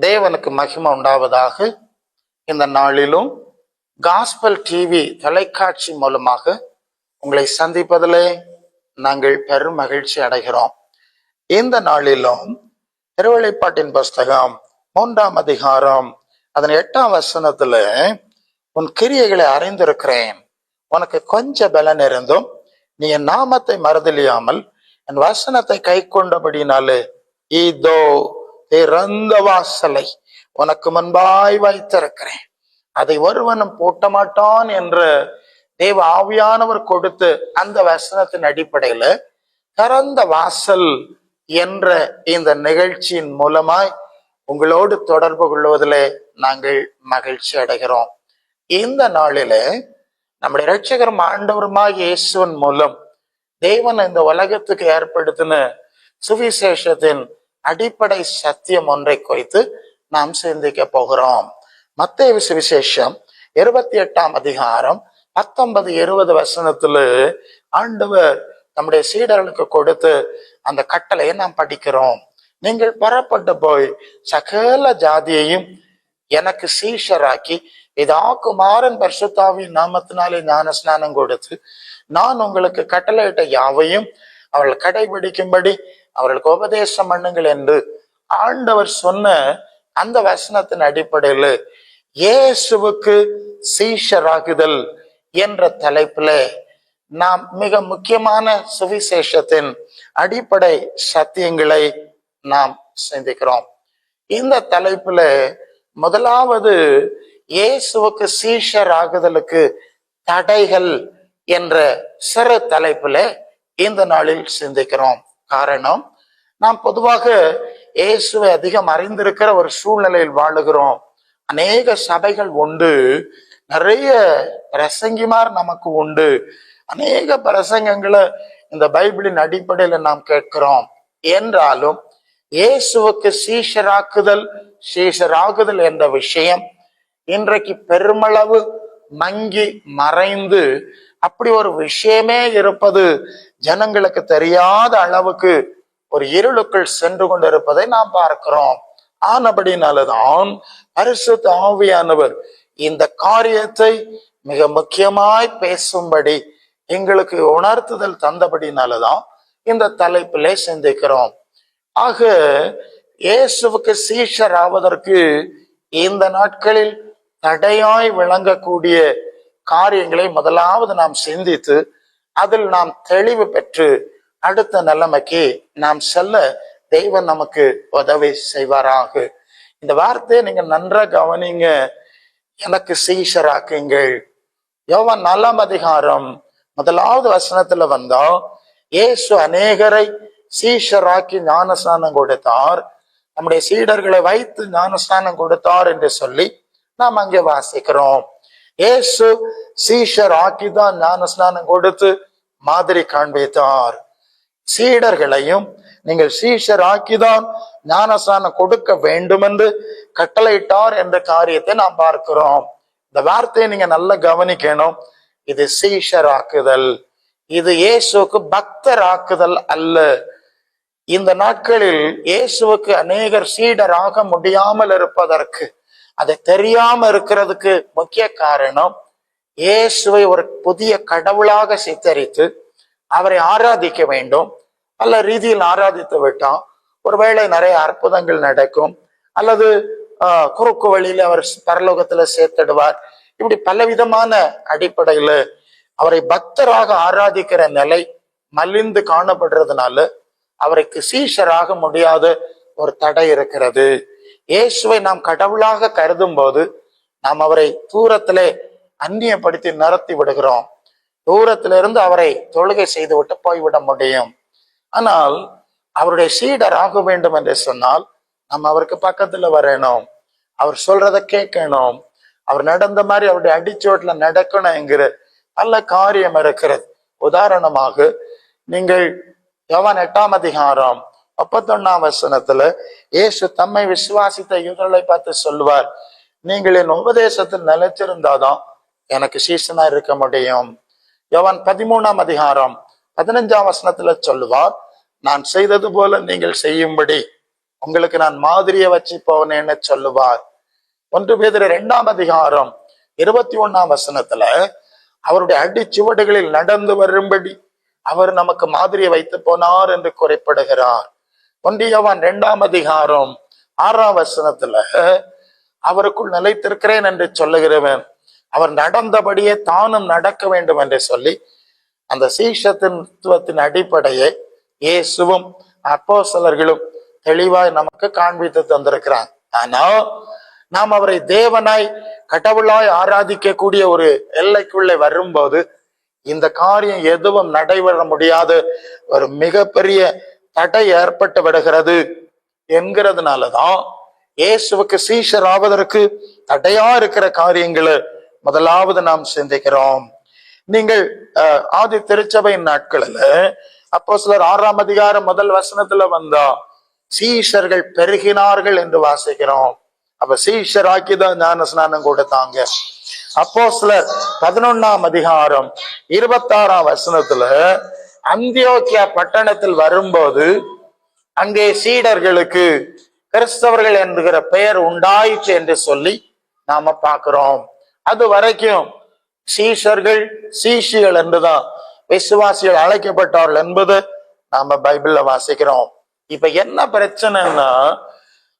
தேவனுக்கு மகிமை உண்டாவதாக. இந்த நாளிலும் காஸ்பல் டிவி தொலைக்காட்சி மூலமாக உங்களை சந்திப்பதிலே நாங்கள் பெரும் மகிழ்ச்சி அடைகிறோம். இந்த நாளிலும் திருவெளிப்பாட்டின் புஸ்தகம் 3ஆம் அதிகாரம் அதன் 8ஆம் வசனத்துல, உன் கிரியைகளை அறிந்திருக்கிறேன், உனக்கு கொஞ்சம் பலன் இருந்தும் நீ என் நாமத்தை மறதலியாமல் என் வசனத்தை கை கொண்டபடினாலே இதோ திறந்த வாசலை உனக்கு முன்பாய் வைத்திருக்கிறேன், அதை ஒருவனும் பூட்ட மாட்டான் என்று தேவ ஆவியானவர் கொடுத்து அந்த வசனத்தின் அடிப்படையில திறந்த வாசல் என்ற இந்த நிகழ்ச்சியின் மூலமாய் உங்களோடு தொடர்பு கொள்வதிலே நாங்கள் மகிழ்ச்சி அடைகிறோம். இந்த நாளில நம்முடைய இரட்சகரும் ஆண்டவருமாய் இயேசுவின் மூலம் தேவன் இந்த உலகத்துக்கு ஏற்படுத்தின சுவிசேஷத்தின் அடிப்படை சத்தியம் ஒன்றை குறித்து நாம் சிந்திக்க போகிறோம். மத்தேயு சுவிசேஷம் 28ஆம் அதிகாரம் 19-20 வசனத்துல ஆண்டவர் நம்முடைய சீடர்களுக்கு கொடுத்து அந்த கட்டளையை நாம் படிக்கிறோம். நீங்கள் புறப்பட்டு போய் சகல ஜாதியையும் எனக்கு சீஷராக்கி இதா குமாரன் பரிசுத்தாவின் நாமத்தினாலே ஞான ஸ்நானம் கொடுத்து நான் உங்களுக்கு கட்டளையிட்ட யாவையும் அவர்கள் கடைபிடிக்கும்படி அவர்களுக்கு உபதேசம் பண்ணுங்கள் என்று ஆண்டவர் சொன்ன அந்த வசனத்தின் அடிப்படையில் இயேசுவுக்கு சீஷராகுதல் என்ற தலைப்புல நாம் மிக முக்கியமான சுவிசேஷத்தின் அடிப்படை சத்தியங்களை நாம் சிந்திக்கிறோம். இந்த தலைப்புல முதலாவது இயேசுவுக்கு சீஷராகுதலுக்கு தடைகள் என்ற சிறு தலைப்புல இந்த நாளில் சிந்திக்கிறோம். காரணம், நாம் பொதுவாக இயேசுவை அதிகம் அறிந்திருக்கிற ஒரு சூழ்நிலையில் வாழுகிறோம். அநேக சபைகள் உண்டு, நிறைய பிரசங்கிமார் நமக்கு உண்டு, அநேக பிரசங்கங்களை இந்த பைபிளின் அடிப்படையில நாம் கேட்கிறோம். என்றாலும் இயேசுவுக்கு சீஷராகுதல் என்ற விஷயம் இன்றைக்கு பெருமளவு மங்கி மறைந்து அப்படி ஒரு விஷயமே இருப்பது ஜனங்களுக்கு தெரியாத அளவுக்கு ஒரு இருளுக்குள் சென்று கொண்டிருப்பதை நாம் பார்க்கிறோம். ஆனபடினால்தான் பரிசுத்த ஆவியானவர் இந்த காரியத்தை மிக முக்கியமாய் பேசும்படி எங்களுக்கு உணர்த்துதல் தந்தபடினாலதான் இந்த தலைப்பிலே சிந்திக்கிறோம். ஆக இயேசுவுக்கு சீஷர் ஆவதற்கு இந்த நாட்களில் தடையாய் விளங்கக்கூடிய காரியங்களை முதலாவது நாம் சிந்தித்து அதில் நாம் தெளிவு பெற்று அடுத்த நிலைமைக்கு நாம் செல்ல தெய்வம் நமக்கு உதவி செய்வாராக. இந்த வார்த்தையை நீங்க நன்றா கவனிங்க. எனக்கு சீஷராக்குங்கள். யோவான் 4ஆம் அதிகாரம் 1வது வசனத்துல வந்தா, இயேசு அநேகரை சீஷராக்கி ஞானஸ்நானம் கொடுத்தார், நம்முடைய சீடர்களை வைத்து ஞானஸ்நானம் கொடுத்தார் என்று சொல்லி நாம் அங்கே வாசிக்கிறோம். இயேசு சீஷர் ஆக்கிதான் ஞானஸ்நானம் கொடுத்து மாதிரி காண்பித்தார். சீடர்களையும் நீங்கள் சீஷர் ஆக்கிதான் ஞானஸ்நானம் கொடுக்க வேண்டும் என்று கட்டளையிட்டார் என்ற காரியத்தை நாம் பார்க்கிறோம். இந்த வார்த்தையை நீங்க நல்லா கவனிக்கணும். இது சீஷர் ஆக்குதல், இது இயேசுக்கு பக்தர் ஆக்குதல் அல்ல. இந்த நாட்களில் இயேசுவுக்கு அநேகர் சீடராக முடியாமல் இருப்பதற்கு, அதை தெரியாம இருக்கிறதுக்கு முக்கிய காரணம், இயேசுவை ஒரு புதிய கடவுளாக சித்தரித்து அவரை ஆராதிக்க வேண்டும். பல ரீதியில் ஆராதித்து விட்டான் ஒருவேளை நிறைய அற்புதங்கள் நடக்கும், அல்லது குறுக்கு வழியில அவர் பரலோகத்துல சேர்த்திடுவார். இப்படி பலவிதமான அடிப்படையில அவரை பக்தராக ஆராதிக்கிற நிலை மலிந்து காணப்படுறதுனால அவருக்கு சீஷராக முடியாத ஒரு தடை இருக்கிறது. இயேசுவை நாம் கடவுளாக கருதும் போது நாம் அவரை தூரத்திலே அந்நியப்படுத்தி நிறுத்தி விடுகிறோம். தூரத்திலிருந்து அவரை தொழுகை செய்து விட்டு போய்விட முடியும். ஆனால் அவருடைய சீடர் ஆக வேண்டும் என்று சொன்னால் நம்ம அவருக்கு பக்கத்துல வரணும், அவர் சொல்றத கேட்கணும், அவர் நடந்த மாதிரி அவருடைய அடிச்சோட்ல நடக்கணும் என்கிற நல்ல காரியம் இருக்கிறது. உதாரணமாக நீங்கள் யோவான் 8ஆம் அதிகாரம் 31ஆம் வசனத்துல இயேசு தம்மை விசுவாசித்த யூதர்களை பார்த்து சொல்லுவார், நீங்கள் என் உபதேசத்தில் நிலைச்சிருந்தாதான் எனக்கு சீசனா இருக்க முடியும். யோவான் 13ஆம் அதிகாரம் 15ஆம் வசனத்துல சொல்லுவார், நான் செய்தது போல நீங்கள் செய்யும்படி உங்களுக்கு நான் மாதிரியை வச்சு போனேன்னு சொல்லுவார். 1 பேதுரு 2ஆம் அதிகாரம் 21ஆம் வசனத்துல அவருடைய அடிச்சுவடுகளில் நடந்து வரும்படி அவர் நமக்கு மாதிரியை வைத்து போனார் என்று குறிப்பிடுகிறார். 1 யோவான் 2ஆம் அதிகாரம் 6ஆம் வசனத்துல அவருக்குள் நிலைத்திருக்கிறேன் என்று சொல்லுகிறவன் அவர் நடந்தபடியே தானும் நடக்க வேண்டும் என்று சொல்லி அந்த சீஷத்துவத்தின் அடிப்படையை இயேசுவும் அப்போஸ்தலர்களும் தெளிவாய் நமக்கு காண்பித்து தந்திருக்கிறாங்க. ஆனா நாம் அவரை தேவனாய் கடவுளாய் ஆராதிக்கக்கூடிய ஒரு எல்லைக்குள்ளே வரும்போது இந்த காரியம் எதுவும் நடைபெற முடியாத ஒரு மிகப்பெரிய தடை ஏற்பட்டு விடுகிறது என்கிறதுனாலதான் இயேசுவுக்கு சீஷர் ஆவதற்கு தடையா இருக்கிற காரியங்களை முதலாவது நாம் சிந்திக்கிறோம். நீங்கள் ஆதி திருச்சபையின் நாட்களில் அப்போஸ்தலர் 6ஆம் அதிகாரம் 1 வசனத்துல வந்தா சீஷர்கள் பெருகினார்கள் என்று வாசிக்கிறோம். அப்ப சீஷர் ஆக்கிதான் ஞான ஸ்நானம் கொடுத்தாங்க. அப்போஸ்தலர் 11ஆம் அதிகாரம் 26ஆம் வசனத்துல அந்தியோக்கியா பட்டணத்தில் வரும்போது அங்கே சீடர்களுக்கு கிறிஸ்தவர்கள் என்கிற பெயர் உண்டாயிற்று என்று சொல்லி நாம பார்க்கிறோம். அது வரைக்கும் சீஷர்கள் சீஷிகள் என்றுதான் விசுவாசிகள் அழைக்கப்பட்டார்கள் என்பது நாம பைபிள்ல வாசிக்கிறோம். இப்ப என்ன பிரச்சனைன்னா,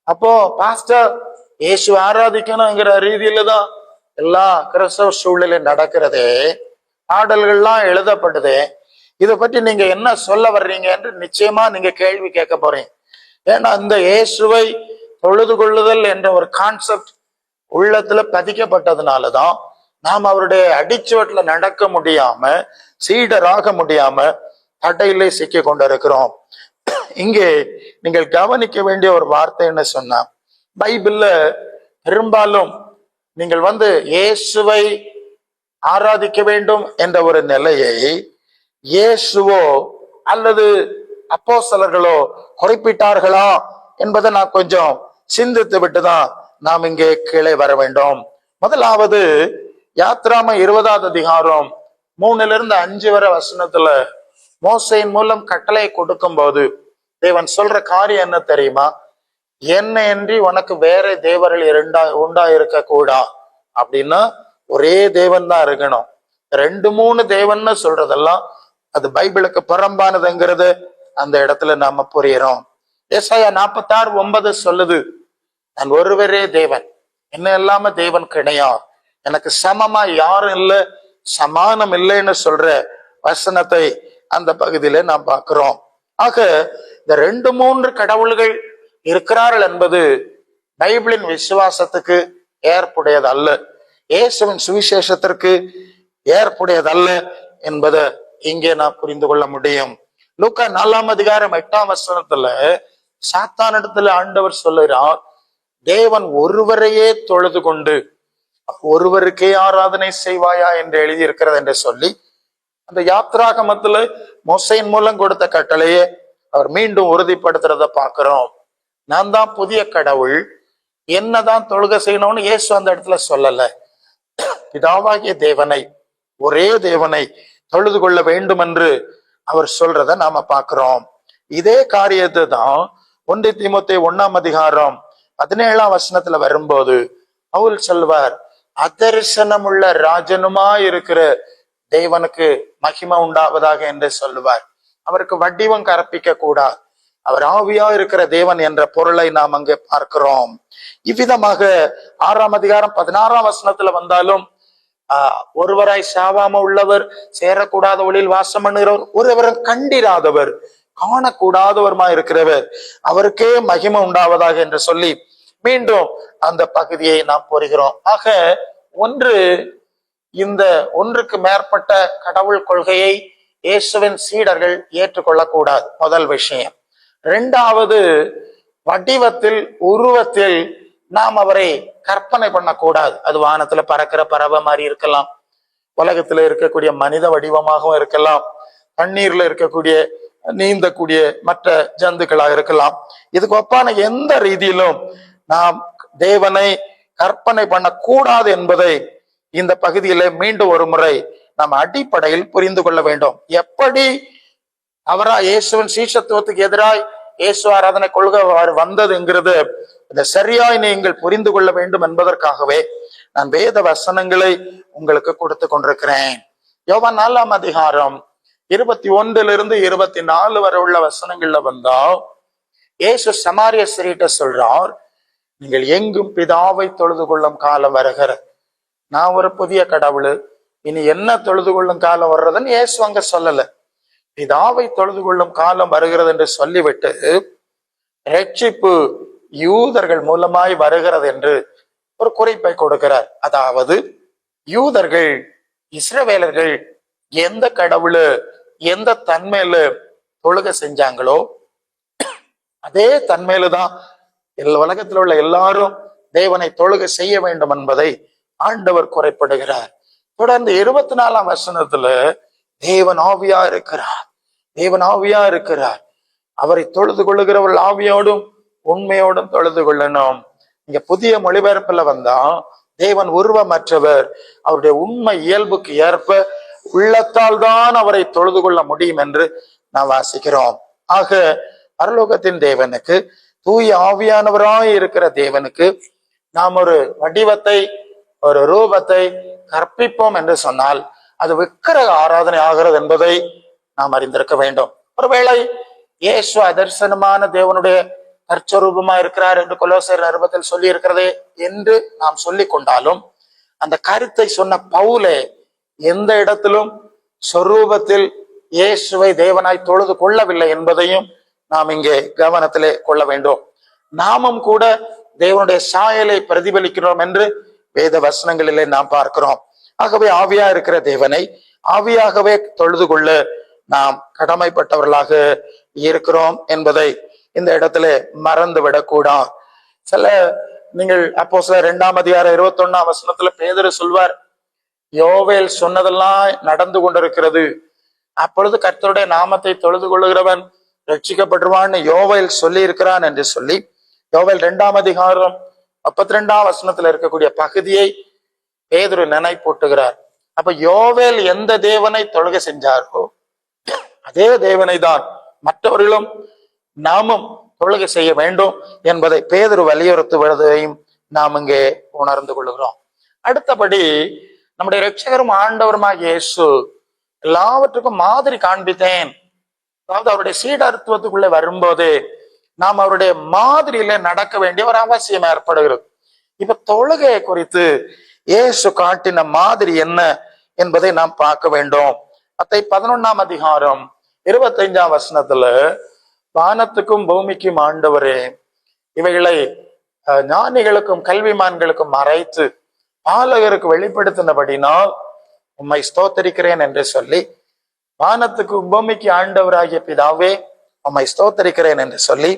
அப்போ பாஸ்டர் இயேசு ஆராதிக்கணுங்கிற ரீதியில தான் எல்லா கிறிஸ்தவ சூழ்நிலை நடக்கிறதே, பாடல்கள்லாம் எழுதப்படுது. இதை பற்றி நீங்க என்ன சொல்ல வர்றீங்க என்று நிச்சயமா நீங்க கேள்வி கேட்க போறீங்க. ஏன்னா இந்த இயேசுவை தொழுது கொள்ளுதல் என்ற ஒரு கான்செப்ட் உள்ளத்துல பதிக்கப்பட்டதுனாலதான் நாம் அவருடைய அடிச்சுவட்டுல நடக்க முடியாம சீடராக முடியாம தடையிலே சிக்கி கொண்டிருக்கிறோம். இங்கே நீங்கள் கவனிக்க வேண்டிய ஒரு வார்த்தை என்ன சொன்னா, பைபிள்ல பெரும்பாலும் நீங்கள் இயேசுவை ஆராதிக்க வேண்டும் என்ற ஒரு நிலையை இயேசுவோ அல்லது அப்போஸ்தலர்களோ குறிப்பிட்டார்களா என்பதை நான் கொஞ்சம் சிந்தித்து விட்டுதான் நாம் இங்கே கீழே வர வேண்டும். முதலாவது யாத்ராம 20ஆவது அதிகாரம் 3-5 வரை வசனத்துல மோசையின் மூலம் கட்டளை கொடுக்கும் போது தேவன் சொல்ற காரியம் என்ன தெரியுமா? என்னையன்றி உனக்கு வேற தேவர்கள் உண்டா இருக்க கூடா அப்படின்னா ஒரே தேவன் தான் இருக்கணும். 2-3 தேவன்னு சொல்றதெல்லாம் அது பைபிளுக்கு புறம்பானதுங்கிறது அந்த இடத்துல நாம புரியுறோம். ஏசாயா 46:9 சொல்லுது, நான் ஒருவரே தேவன், என்ன இல்லாம தேவன் கிடையாது, எனக்கு சமமா யாரும் இல்லை, சமானம் இல்லைன்னு சொல்ற வசனத்தை அந்த பகுதியில நாம் பார்க்கிறோம். ஆக இந்த 2-3 கடவுள்கள் இருக்கிறார்கள் என்பது பைபிளின் விசுவாசத்துக்கு ஏற்புடையது அல்ல, இயேசுவின் சுவிசேஷத்திற்கு ஏற்புடையதல்ல என்பதை இங்கே நாம் புரிந்து கொள்ள முடியும். லூக்கா 4ஆம் அதிகாரம் 8ஆம் வசனத்துல சாத்தானிடத்துல ஆண்டவர் சொல்லுகிறார், தேவன் ஒருவரையே தொழுது கொண்டு ஒருவருக்கே ஆராதனை செய்வாயா என்று எழுதியிருக்கிறது என்று சொல்லி அந்த யாத்ராகமத்துல மோசையின் மூலம் கொடுத்த கட்டளையே அவர் மீண்டும் உறுதிப்படுத்துறத பார்க்கிறோம். நான் தான் புதிய கடவுள், என்னதான் தொழுகை செய்யணும்னு இயேசு அந்த இடத்துல சொல்லல, பிதாவாகிய தேவனை ஒரே தேவனை தொழுது கொள்ள வேண்டும் என்று அவர் சொல்றத நாம பார்க்கிறோம். இதே காரியத்தை தான் 1 தீமோத்தேயு 1ஆம் அதிகாரம் 17ஆம் வசனத்துல வரும்போது பவுல் சொல்வார், அதரிசனம் உள்ள ராஜனுமா இருக்கிற தேவனுக்கு மகிமை உண்டாவதாக என்று சொல்லுவார். அவருக்கு வடிவம் கற்பிக்க கூடாது, அவர் ஆவியா இருக்கிற தேவன் என்ற பொருளை நாம் அங்கே பார்க்கிறோம். இவ்விதமாக 6ஆம் அதிகாரம் 16ஆம் வசனத்துல வந்தாலும் ஒருவராய் சாவாம உள்ளவர், சேரக்கூடாத ஒளியில் வாசம் பண்ணுகிறவர், ஒருவரும் கண்டிராதவர், காணக்கூடாதவருமா இருக்கிறவர், அவருக்கே மகிமை உண்டாவதாக என்று சொல்லி மீண்டும் அந்த பகுதியை நாம் புரிகிறோம். ஆக இந்த ஒன்றுக்கு மேற்பட்ட கடவுள் கொள்கையை இயேசுவின் சீடர்கள் ஏற்றுக்கொள்ளக்கூடாது, முதல் விஷயம். 2வது, வடிவத்தில் உருவத்தில் நாம் அவரை கற்பனை பண்ணக்கூடாது. அது வானத்துல பறக்கிற பறவை மாதிரி இருக்கலாம், உலகத்துல இருக்கக்கூடிய மனித வடிவமாகவும் இருக்கலாம், தண்ணீர்ல இருக்கக்கூடிய நீந்தக்கூடிய மற்ற ஜந்துக்களாக இருக்கலாம். இதுக்கு ஒப்பான எந்த ரீதியிலும் நாம் தேவனை கற்பனை பண்ணக்கூடாது என்பதை இந்த பகுதியில மீண்டும் ஒரு முறை நாம் அடிப்படையில் புரிந்து கொள்ள வேண்டும். எப்படி இயேசுவின் சீஷத்துவத்துக்கு எதிராய் இயேசு ஆராதனை கொள்கை வந்ததுங்கிறது இதை சரியாய் நீங்கள் புரிந்து கொள்ள வேண்டும் என்பதற்காகவே நான் வேத வசனங்களை உங்களுக்கு கொடுத்து கொண்டிருக்கிறேன். யோவான் 4ஆம் அதிகாரம் 21 24 வரை உள்ள வசனங்கள்ல வந்தா இயேசு சமாரிய ஸ்திரீட்ட சொல்றார், நீங்கள் எங்கும் பிதாவை தொழுது கொள்ளும் காலம் வருகிறது. நான் ஒரு புதிய கடவுள், இனி என்ன தொழுது கொள்ளும் காலம் வர்றதுன்னு இயேசு அங்க சொல்லல. பிதாவை தொழுது கொள்ளும் காலம் வருகிறது என்று சொல்லிவிட்டு ரட்சிப்பு யூதர்கள் மூலமாய் வருகிறது என்று ஒரு குறிப்பை கொடுக்கிறார். அதாவது யூதர்கள், இஸ்ரவேலர்கள் எந்த கடவுளு எந்த தன்மையில தொழுகை செஞ்சாங்களோ அதே தன்மையில தான் உலகத்தில் உள்ள எல்லாரும் தேவனை தொழுகை செய்ய வேண்டும் என்பதை ஆண்டவர் குறைப்படுகிறார். தொடர்ந்து 24ஆம் வசனத்துல தேவன் ஆவியா இருக்கிறார், தேவன் ஆவியா இருக்கிறார், அவரை தொழுது கொள்ளுகிறவர்கள் ஆவியோடும் உண்மையோடும் தொழுது கொள்ளணும். இங்க புதிய மொழிபெயர்ப்புல வந்தா தேவன் உருவமற்றவர், அவருடைய உண்மை இயல்புக்கு ஏற்ப உள்ளத்தால் தான் அவரை தொழுது கொள்ள முடியும் என்று நாம் வாசிக்கிறோம். ஆக பரலோகத்தின் தேவனுக்கு, தூய ஆவியானவராய் இருக்கிற தேவனுக்கு நாம் ஒரு வடிவத்தை, ஒரு ரூபத்தை கற்பிப்போம் என்று சொன்னால் அது விக்கிரக ஆராதனை ஆகிறது என்பதை நாம் அறிந்திருக்க வேண்டும். ஒருவேளை இயேசு அதர்சனமான தேவனுடைய தற்சரூபமா இருக்கிறார் என்று கொலோசையர் நிருபத்தில் சொல்லி இருக்கிறதே என்று நாம் சொல்லி கொண்டாலும், அந்த கருத்தை சொன்ன பவுலே எந்த இடத்திலும் சொரூபத்தில் இயேசுவை தேவனாய் தொழுது கொள்ளவில்லை என்பதையும் நாம் இங்கே கவனத்திலே கொள்ள வேண்டும். நாமும் கூட தேவனுடைய சாயலை பிரதிபலிக்கிறோம் என்று வேத வசனங்களிலே நாம் பார்க்கிறோம். ஆகவே ஆவியா இருக்கிற தேவனை ஆவியாகவே தொழுது கொள்ள நாம் கடமைப்பட்டவர்களாக இருக்கிறோம் என்பதை இந்த இடத்துல மறந்து விடக்கூடாது. சில நீங்கள் அப்போஸ்தலர் 2ஆம் அதிகாரம் 21ஆம் வசனத்துல பேதுரு சொல்வார், யோவேல் சொன்னதெல்லாம் நடந்து கொண்டிருக்கிறது, அப்பொழுது கர்த்தருடைய நாமத்தை தொழுது கொள்ளுகிறவன் ரட்சிக்கப்பட்டுருவான்னு யோவேல் சொல்லி இருக்கிறான் என்று சொல்லி யோவேல் 2ஆம் அதிகாரம் 32ஆம் வசனத்துல இருக்கக்கூடிய பகுதியை பேதுரு நினைப்பூட்டுகிறார். அப்ப யோவேல் எந்த தேவனை தொழுகை செஞ்சாரோ அதே தேவனை தான் மற்றவர்களும் நாமும் தொழுகை செய்ய வேண்டும் என்பதை பேதுரு வலியுறுத்துவதையும் நாம் இங்கே உணர்ந்து கொள்கிறோம். அடுத்தபடி நம்முடைய இரட்சகரும் ஆண்டவருமாகிய இயேசு எல்லாவற்றுக்கும் மாதிரி காண்பித்தேன். அதாவது அவருடைய சீடத்துவத்துக்குள்ளே வரும்போது நாம் அவருடைய மாதிரியில நடக்க வேண்டிய ஒரு அவசியம் ஏற்படுகிறது. இப்ப தொழுகையை குறித்து இயேசு காட்டின மாதிரி என்ன என்பதை நாம் பார்க்க வேண்டும். மத்தேயு 11ஆம் அதிகாரம் 25ஆம் வசனத்துல, வானத்துக்கும் பூமிக்கும் ஆண்டவரே, இவைகளை ஞானிகளுக்கும் கல்விமான்களுக்கும் மறைத்து பாலகருக்கு வெளிப்படுத்தினபடினால் உம்மை ஸ்தோத்தரிக்கிறேன் என்று சொல்லி, வானத்துக்கு பூமிக்கு ஆண்டவராகிய பிதாவே உம்மை ஸ்தோத்தரிக்கிறேன் என்று சொல்லி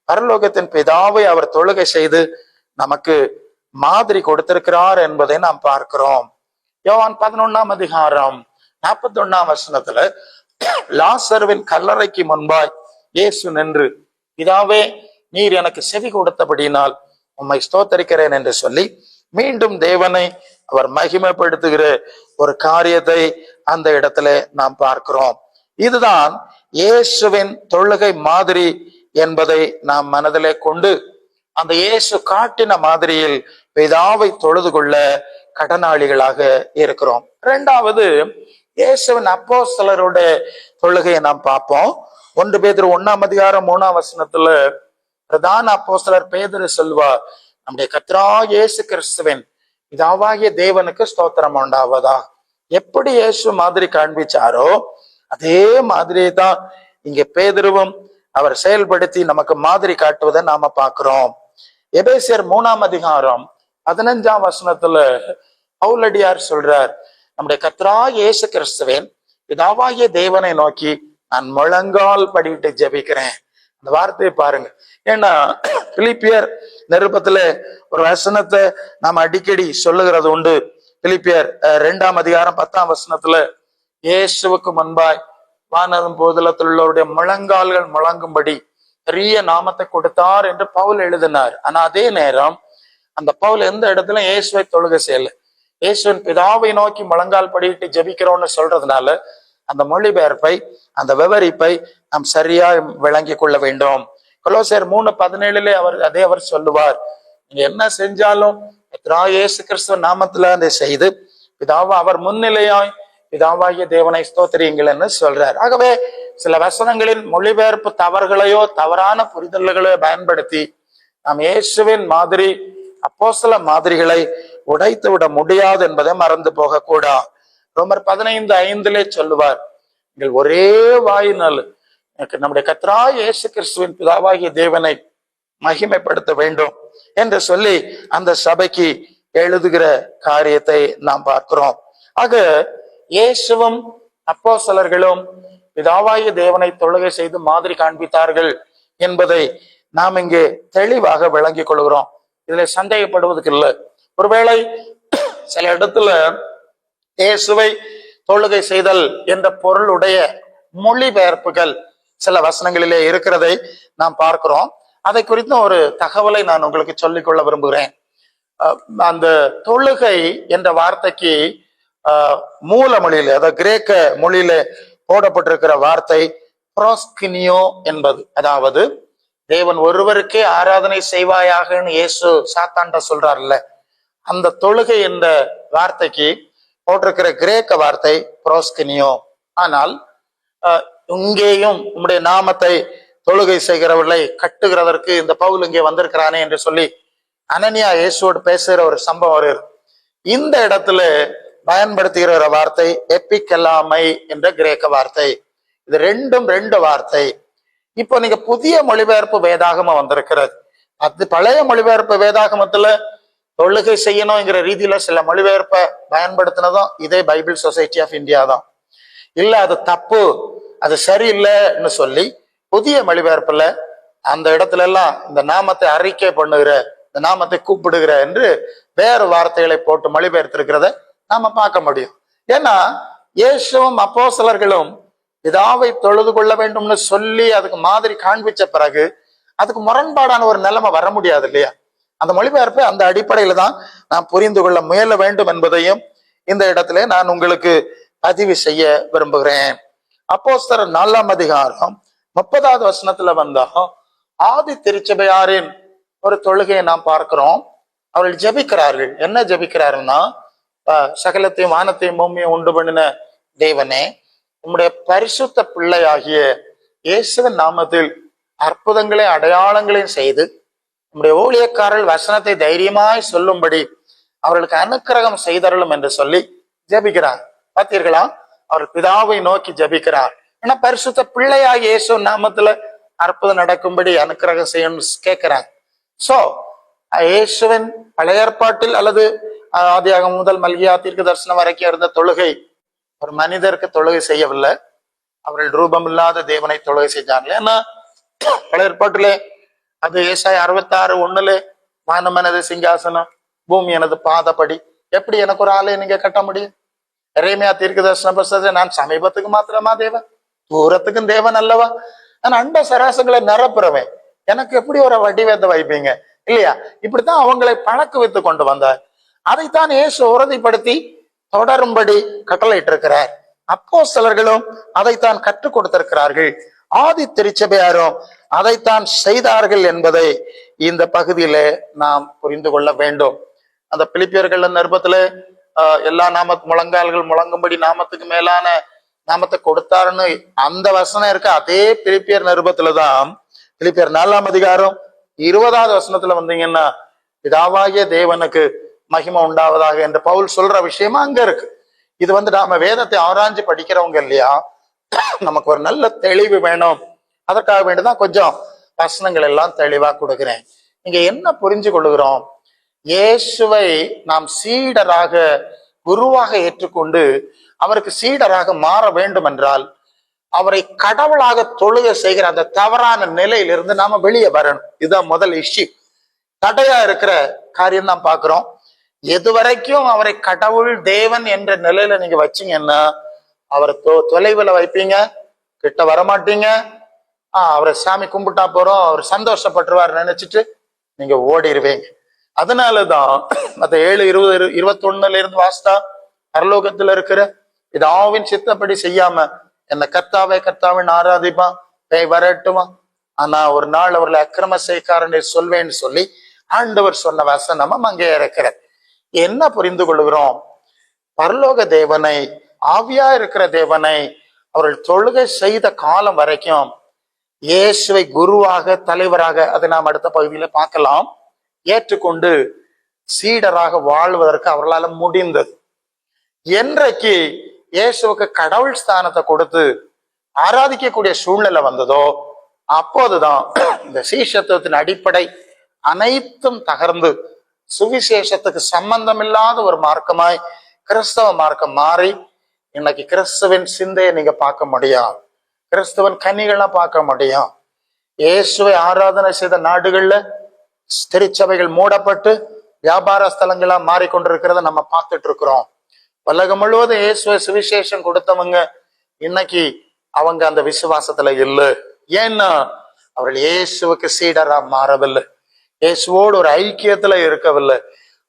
பரலோகத்தின் பிதாவை அவர் தொழுகை செய்து நமக்கு மாதிரி கொடுத்திருக்கிறார் என்பதை நாம் பார்க்கிறோம். யோவான் 11ஆம் அதிகாரம் 41ஆம் வசனத்துல, லாசருவின் கல்லறைக்கு முன்பாய் இயேசு நின்று, பிதாவே நீர் எனக்கு செவி கொடுத்தபடியினால் உம்மை ஸ்தோத்தரிக்கிறேன் என்று சொல்லி மீண்டும் தேவனை அவர் மகிமைப்படுத்துகிற ஒரு காரியத்தை அந்த இடத்துல நாம் பார்க்கிறோம். இதுதான் இயேசுவின் தொழுகை மாதிரி என்பதை நாம் மனதிலே கொண்டு அந்த இயேசு காட்டின மாதிரியில் பிதாவை தொழுது கொள்ள கடனாளிகளாக இருக்கிறோம். இரண்டாவது, இயேசுவின் அப்போஸ்தலருடைய தொழுகையை நாம் பார்ப்போம். 1 பேதுரு 1ஆம் அதிகாரம் 3ஆம் வசனத்துல பிரதான அப்போஸ்தலர் பேதுரு சொல்வார், நம்முடைய கர்த்தராகிய இயேசு கிறிஸ்துவின் பிதாவாகிய தேவனுக்கு ஸ்தோத்திரம் உண்டாவதா. எப்படி இயேசு மாதிரி காண்பிச்சாரோ அதே மாதிரி தான் இங்க பேதுருவும் அவர் செயல்படுத்தி நமக்கு மாதிரி காட்டுவதை நாம பார்க்கிறோம். எபேசியர் 3ஆம் அதிகாரம் 15ஆம் வசனத்துல பவுலடியார் சொல்றார், நம்முடைய கர்த்தராகிய இயேசு கிறிஸ்துவின் பிதாவாகிய தேவனை நோக்கி நான் முழங்கால் படிட்டு ஜெபிக்கிறேன். அந்த வார்த்தையை பாருங்க. ஏன்னா பிலிப்பியர் நிருபத்துல ஒரு வசனத்தை நாம் அடிக்கடி சொல்லுகிறது உண்டு. பிலிப்பியர் 2ஆம் அதிகாரம் 10ஆம் வசனத்துல, இயேசுவுக்கு முன்பாய் வானதும் போதலத்தில் உள்ளவருடைய முழங்கால்கள் முழங்கும்படி பெரிய நாமத்தை கொடுத்தார் என்று பவுல் எழுதினார். ஆனா அதே நேரம் அந்த பவுல் எந்த இடத்துல இயேசுவை தொழுகை செய்யல. இயேசுவின் பிதாவை நோக்கி முழங்கால் படிட்டு ஜெபிக்கிறோம்னு சொல்றதுனால அந்த மொழிபெயர்ப்பை, அந்த விவரிப்பை நாம் சரியா விளங்கி கொள்ள வேண்டும். கொலோசியர் 3:17 அவர் சொல்லுவார், நீங்க என்ன செஞ்சாலும் இயேசு கிறிஸ்துவ நாமத்துல அதை செய்து பிதாவா அவர் முன்னிலையாய் பிதாவாகிய தேவனை ஸ்தோத்திரியுங்கள் சொல்றார். ஆகவே சில வசனங்களின் மொழிபெயர்ப்பு தவறுகளையோ தவறான புரிதல்களையோ பயன்படுத்தி நாம் இயேசுவின் மாதிரி அப்போஸ்தல மாதிரிகளை உடைத்து விட முடியாது என்பதை மறந்து போக கூடாது. ரோமர் 15:5 சொல்லுவார், நீங்கள் ஒரே வாயினால் நம்முடைய கர்த்தராகிய இயேசு கிறிஸ்துவின் பிதாவாகிய தேவனை மகிமைப்படுத்த வேண்டும் என்று சொல்லி அந்த சபைக்கு எழுதுகிற காரியத்தை நாம் பார்க்கிறோம். ஆக இயேசுவும் அப்போஸ்தலர்களும் பிதாவாகிய தேவனை தொழுகை செய்து மாதிரி காண்பித்தார்கள் என்பதை நாம் இங்கே தெளிவாக விளங்கிக் கொள்கிறோம். இதுல சந்தேகப்படுவதற்கு இல்லை. ஒருவேளை சில இடத்துல இயேசுவை தொழுகை செய்தல் என்ற பொருளுடைய மொழிபெயர்ப்புகள் சில வசனங்களிலே இருக்கிறதை நாம் பார்க்கிறோம். அதை குறித்த ஒரு தகவலை நான் உங்களுக்கு சொல்லிக்கொள்ள விரும்புகிறேன். அந்த தொழுகை என்ற வார்த்தைக்கு மூல மொழியில, அதாவது கிரேக்க மொழியில போடப்பட்டிருக்கிற வார்த்தை புரோஸ்கினியோ என்பது. அதாவது தேவன் ஒருவருக்கே ஆராதனை செய்வாயாகன்னு இயேசு சாத்தான்ட சொல்றாருல்ல, அந்த தொழுகை என்ற வார்த்தைக்கு போட்டிருக்கிற கிரேக்க வார்த்தை புரோஸ்கினியோ. ஆனால் இங்கேயும் உம்முடைய நாமத்தை தொழுகை செய்கிறவர்களை கட்டுகிறதற்கு இந்த பவுல் இங்கே வந்திருக்கிறானே என்று சொல்லி அனனியா இயேசுவோடு பேசுகிற ஒரு சம்பவம் வருது. இந்த இடத்துல பயன்படுத்துகிற வார்த்தை எபிக்கெல்லாமை என்ற கிரேக்க வார்த்தை. இது ரெண்டு வார்த்தை. இப்போ நீங்க புதிய மொழிபெயர்ப்பு வேதாகமம் வந்திருக்கிறது. அது பழைய மொழிபெயர்ப்பு வேதாகமத்துல தொழுகை செய்யணுங்கிற ரீதியில சில மொழிபெயர்ப்பை பயன்படுத்தினதும் இதே பைபிள் சொசைட்டி ஆஃப் இந்தியா தான். இல்ல அது தப்பு, அது சரியில்லைன்னு சொல்லி புதிய மொழிபெயர்ப்புல அந்த இடத்துல எல்லாம் இந்த நாமத்தை அறிக்கை பண்ணுகிற, இந்த நாமத்தை கூப்பிடுகிற என்று வேறு வார்த்தைகளை போட்டு மொழிபெயர்த்திருக்கிறத நாம பார்க்க முடியும். ஏன்னா இயேசுவும் அப்போஸ்தலர்களும் பிதாவை தொழுது கொள்ள வேண்டும்னு சொல்லி அதுக்கு மாதிரி காண்பிச்ச பிறகு அதுக்கு முரண்பாடான ஒரு நிலைமை வர முடியாது இல்லையா? அந்த மொழிபெயர்ப்பை அந்த அடிப்படையில தான் நாம் புரிந்து கொள்ள முயல வேண்டும் என்பதையும் இந்த இடத்துல நான் உங்களுக்கு பதிவு செய்ய விரும்புகிறேன். அப்போஸ்தலர் 4ஆம் அதிகாரம் 30வது வசனத்துல வந்தா ஆதி திருச்சபையாரின் ஒரு தொழுகையை நாம் பார்க்கிறோம். அவர்கள் ஜெபிக்கிறார்கள். என்ன ஜெபிக்கிறாருன்னா, சகலத்தையும் வானத்தையும் பூமியையும் உண்டு பண்ணின தேவனே, உம்முடைய பரிசுத்த பிள்ளையாகிய இயேசுவின் நாமத்தில் அற்புதங்களையும் அடையாளங்களையும் செய்து நம்முடைய ஊழியக்காரர்கள் வசனத்தை தைரியமாய் சொல்லும்படி அவர்களுக்கு அனுக்கிரகம் செய்தருளும் என்று சொல்லி ஜெபிக்கிறார். பார்த்தீர்களா? அவர் பிதாவை நோக்கி ஜெபிக்கிறார். ஏன்னா பரிசுத்த பிள்ளையாகிய இயேசு நாமத்துல அற்புதம் நடக்கும்படி அனுக்கிரகம் செய்யணும்னு கேட்கிறார். சோ இயேசுவின் பழைய ஏற்பாட்டில் அல்லது ஆதியாகமம் முதல் மல்கியா தீர்க்க தரிசனம் வரைக்கும் இருந்த தொழுகை ஒரு மனிதருக்கு தொழுகை செய்யவில்லை. அவர்கள் ரூபம் இல்லாத தேவனை தொழுகை செஞ்சாங்களே. ஏன்னா பழைய ஏற்பாட்டிலே அது ஏசாயா 66:1 வானம் எனது சிங்காசனம், பூமி எனது பாதப்படி, எப்படி எனக்கு ஒரு ஆலயம் நீங்க கட்ட முடியும்? எரேமியா தீர்க்க தரிசன புஸ்தகத்தை நான் சமீபத்துக்கு மாத்திரமா தேவன், தூரத்துக்கும் தேவன் அல்லவா? நான் அண்ட சராசங்களை நிரப்புறவேன், எனக்கு எப்படி ஒரு வடிவத்தை வைப்பீங்க இல்லையா? இப்படித்தான் அவங்களை பழக்க வைத்து கொண்டு வந்தார். அதைத்தான் இயேசு உறுதிப்படுத்தி தொடரும்படி கட்டளையிட்டு இருக்கிறார். அப்போஸ்தலர்களும் அதைத்தான் கற்றுக் கொடுத்திருக்கிறார்கள். ஆதி திருச்சபையாரும் அதைத்தான் செய்தார்கள் என்பதை இந்த பகுதியில நாம் புரிந்து கொள்ள வேண்டும். அந்த பிலிப்பியர்கள் நிருபத்துல எல்லா முழங்கால்கள் முழங்கும்படி நாமத்துக்கு மேலான நாமத்தை கொடுத்தாருன்னு அந்த வசனம் இருக்க. அதே பிலிப்பியர் நிருபத்துலதான் பிலிப்பியர் 4ஆம் அதிகாரம் 20வது வசனத்துல வந்தீங்கன்னா, பிதாவாகிய தேவனுக்கு மகிமை உண்டாவதாக என்று பவுல் சொல்ற விஷயமா அங்க இருக்கு. இது நாம வேதத்தை ஆராய்ஞ்சு படிக்கிறவங்க இல்லையா, நமக்கு ஒரு நல்ல தெளிவு வேணும். அதற்காக வேண்டிதான் கொஞ்சம் வசனங்கள் எல்லாம் தெளிவா கொடுக்கிறேன். இங்க என்ன புரிஞ்சு கொள்ளுகிறோம்? இயேசுவை நாம் சீடராக குருவாக ஏற்றுக்கொண்டு அவருக்கு சீடராக மாற வேண்டும் என்றால் அவரை கடவுளாக தொழுகை செய்கிற அந்த தவறான நிலையிலிருந்து நாம வெளியே வரணும். இதுதான் முதல் இஷ்யூ. தடையா இருக்கிற காரியம் தான் பாக்குறோம். எது வரைக்கும் அவரை கடவுள் தேவன் என்ற நிலையில நீங்க வச்சீங்கன்னா அவரை தொலைவுல வைப்பீங்க, கிட்ட வரமாட்டீங்க. அவரை சாமி கும்பிட்டா போறோம், அவர் சந்தோஷப்பட்டுருவார் நினைச்சிட்டு நீங்க ஓடிடுவீங்க. அதனாலதான் மத்த 7:20-21 இருந்து வாஸ்தா, பரலோகத்துல இருக்கிற பிதாவின் சித்தப்படி செய்யாம என்ன கர்த்தாவே கர்த்தாவின் ஆராதிப்பான், பேய் வரட்டுமா, ஆனா ஒரு நாள் அவர்களை அக்கிரம செய்காரனை சொல்வேன்னு சொல்லி ஆண்டவர் சொன்ன வசனமும் அங்கே இருக்கிறது. என்ன புரிந்து கொள்கிறோம்? பரலோக தேவனை, ஆவியா இருக்கிற தேவனை அவர்கள் தொழுகை செய்த காலம் வரைக்கும் இயேசுவை குருவாக, தலைவராக, அதை நாம் அடுத்த பகுதியில பார்க்கலாம், ஏற்றுக்கொண்டு சீடராக வாழ்வதற்கு அவர்களால முடிந்தது. என்றைக்கு இயேசுவுக்கு கடவுள் ஸ்தானத்தை கொடுத்து ஆராதிக்கக்கூடிய சூழ்நிலை வந்ததோ அப்போதுதான் இந்த சீஷத்துவத்தின் அடிப்படை அனைத்தும் தகர்ந்து சுவிசேஷத்துக்கு சம்பந்தம் இல்லாத ஒரு மார்க்கமாய் கிறிஸ்தவ மார்க்கம் மாறி இன்னைக்கு கிறிஸ்துவின் சிந்தையை நீங்க பார்க்க முடியும், கிறிஸ்துவன் கனிகளை பார்க்க முடியும். இயேசுவை ஆராதனை செய்த நாடுகள்ல திருச்சபைகள் மூடப்பட்டு வியாபார ஸ்தலங்களா மாறிக்கொண்டிருக்கிறத நம்ம பார்த்துட்டு இருக்கிறோம். உலகம் முழுவதும் இயேசுவை சுவிசேஷம் கொடுத்தவங்க இன்னைக்கு அவங்க அந்த விசுவாசத்துல இல்லை. ஏன்னா அவர்கள் இயேசுவுக்கு சீடரா மாறவில்லை, இயேசுவோடு ஒரு ஐக்கியத்துல இருக்கவில்லை.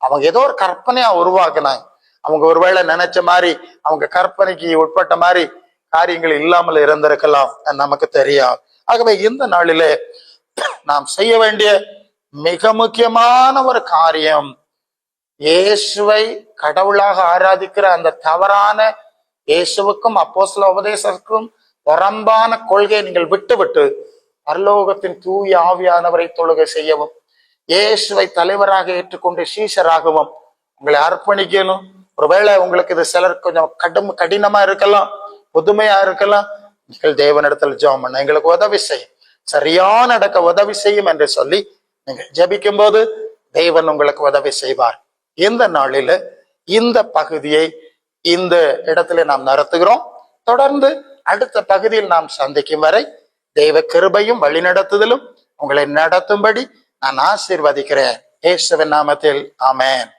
அவங்க ஏதோ ஒரு கற்பனையா உருவாக்குனாங்க. அவங்க ஒருவேளை நினைச்ச மாதிரி, அவங்க கற்பனைக்கு உட்பட்ட மாதிரி காரியங்கள் இல்லாமல் இருந்திருக்கலாம், நமக்கு தெரியும். ஆகவே இந்த நாளிலே நாம் செய்ய வேண்டிய மிக முக்கியமான ஒரு காரியம், இயேசுவை கடவுளாக ஆராதிக்கிற அந்த தவறான இயேசுவுக்கும் அப்போஸ்தல உபதேசத்துக்கும் புறம்பான கொள்கையை நீங்கள் விட்டு பரலோகத்தின் தூய ஆவியானவரை தொழுகை செய்யவும், இயேசுவை தலைவராக ஏற்றுக்கொண்டு சீஷராகவும் உங்களை அர்ப்பணிக்கணும். ஒருவேளை உங்களுக்கு இது சிலர் கொஞ்சம் கடினமா இருக்கலாம், புதுமையா இருக்கலாம். நீங்கள் தேவனிடத்தில் ஜெபம் பண்ண எங்களுக்கு உதவி செய்யும், சரியான நடக்க உதவி செய்யும் என்று சொல்லி நீங்கள் ஜெபிக்கும் போது தேவன் உங்களுக்கு உதவி செய்வார். இந்த நாளில இந்த பகுதியை இந்த இடத்துல நாம் நடத்துகிறோம். தொடர்ந்து அடுத்த பகுதியில் நாம் சந்திக்கும் வரை தெய்வ கிருபையும் வழிநடத்துதலும் உங்களை நடத்தும்படி நான் ஆசீர்வதிக்கிறேன். இயேசுவின் நாமத்தில் ஆமென்.